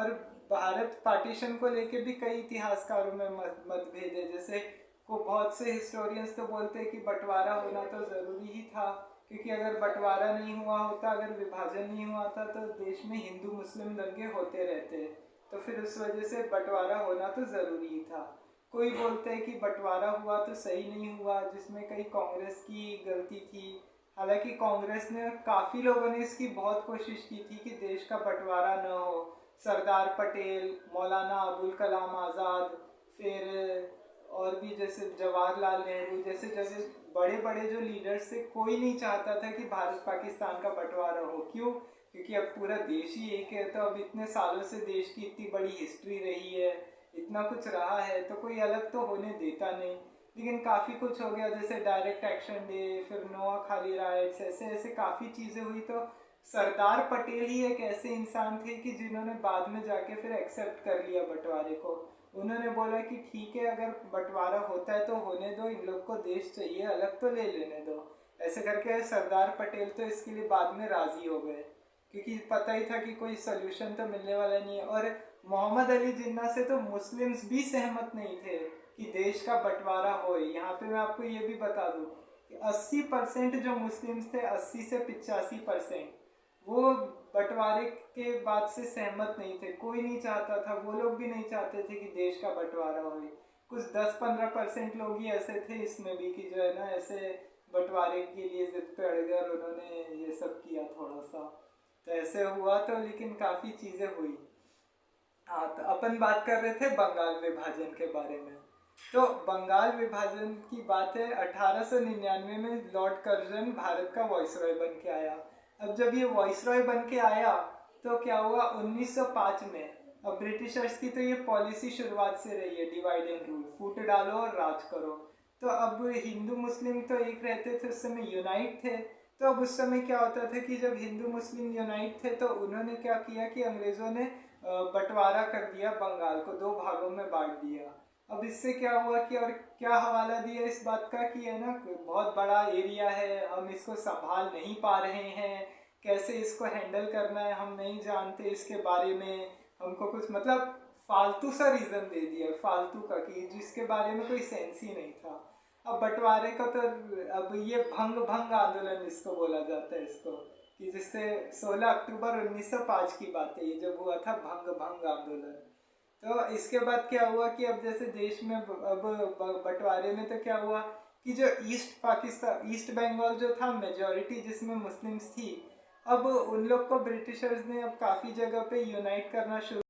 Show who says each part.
Speaker 1: और भारत पार्टीशन को लेके भी कई इतिहासकारों में मतभेद है। जैसे को बहुत से हिस्टोरियंस तो बोलते हैं कि बंटवारा होना तो ज़रूरी ही था, क्योंकि अगर बंटवारा नहीं हुआ होता, अगर विभाजन नहीं हुआ था, तो देश में हिंदू मुस्लिम दंगे होते रहते, तो फिर उस वजह से बंटवारा होना तो ज़रूरी ही था। कोई बोलते हैं कि बंटवारा हुआ तो सही नहीं हुआ, जिसमें कई कांग्रेस की गलती थी। हालांकि कांग्रेस ने, काफ़ी लोगों ने इसकी बहुत कोशिश की थी कि देश का बंटवारा न हो। सरदार पटेल, मौलाना अबुल कलाम आज़ाद, फिर और भी जैसे जवाहरलाल नेहरू जैसे जैसे बड़े बड़े जो लीडर्स थे, कोई नहीं चाहता था कि भारत पाकिस्तान का बंटवारा हो। क्यों? क्योंकि अब पूरा देश ही एक है, तो अब इतने सालों से देश की इतनी बड़ी हिस्ट्री रही है, इतना कुछ रहा है, तो कोई अलग तो होने देता नहीं। लेकिन काफ़ी कुछ हो गया, जैसे डायरेक्ट एक्शन डे, फिर नोआखाली राइट्स, ऐसे ऐसे काफ़ी चीज़ें हुई। तो सरदार पटेल ही एक ऐसे इंसान थे कि जिन्होंने बाद में जाके फिर एक्सेप्ट कर लिया बंटवारे को। उन्होंने बोला कि ठीक है, अगर बंटवारा होता है तो होने दो, इन लोग को देश चाहिए, अलग तो ले लेने दो। ऐसे करके सरदार पटेल तो इसके लिए बाद में राजी हो गए, क्योंकि पता ही था कि कोई सोल्यूशन तो मिलने वाला नहीं है। और मोहम्मद अली जिन्ना से तो मुस्लिम्स भी सहमत नहीं थे कि देश का बंटवारा हो। यहाँ पे मैं आपको ये भी बता दूँ कि 80% जो मुस्लिम्स थे, 80 से 85%, वो बंटवारे के बाद से सहमत नहीं थे। कोई नहीं चाहता था, वो लोग भी नहीं चाहते थे कि देश का बंटवारा हो। कुछ 10-15% लोग ही ऐसे थे इसमें भी कि जो है ना, ऐसे बंटवारे के लिए जिद पे अड़ गए और उन्होंने ये सब किया थोड़ा सा। तो ऐसे हुआ तो, लेकिन काफ़ी चीज़ें हुई। हाँ, तो अपन बात कर रहे थे बंगाल विभाजन के बारे में। तो बंगाल विभाजन की बात है, 1899 में लॉर्ड कर्जन भारत का वॉइसरॉय बन के आया। अब जब ये वॉइसरॉय बन के आया, तो क्या हुआ 1905 में, अब ब्रिटिशर्स की तो ये पॉलिसी शुरुआत से रही है, डिवाइड एंड रूल, फूट डालो और राज करो। तो अब हिंदू मुस्लिम तो एक रहते थे, उस समय यूनाइट थे। तो अब उस समय क्या होता था कि जब हिंदू मुस्लिम यूनाइट थे, तो उन्होंने क्या किया कि अंग्रेज़ों ने बंटवारा कर दिया, बंगाल को दो भागों में बांट दिया। अब इससे क्या हुआ कि, और क्या हवाला दिया इस बात का कि है ना, बहुत बड़ा एरिया है, हम इसको संभाल नहीं पा रहे हैं, कैसे इसको हैंडल करना है हम नहीं जानते, इसके बारे में हमको कुछ, मतलब फालतू सा रीज़न दे दिया, फालतू का, कि जिसके बारे में कोई सेंस ही नहीं था। अब बंटवारे का तो, अब ये भंग भंग आंदोलन इसको बोला जाता है, इसको, कि जिससे 16 अक्टूबर 1905 की बात है ये, जब हुआ था भंग भंग आंदोलन। तो इसके बाद क्या हुआ कि अब जैसे देश में अब बंटवारे में तो क्या हुआ कि जो ईस्ट पाकिस्तान, ईस्ट बंगाल जो था, मेजॉरिटी जिसमें मुस्लिम्स थी, अब उन लोग को ब्रिटिशर्स ने अब काफ़ी जगह पे यूनाइट करना शुरू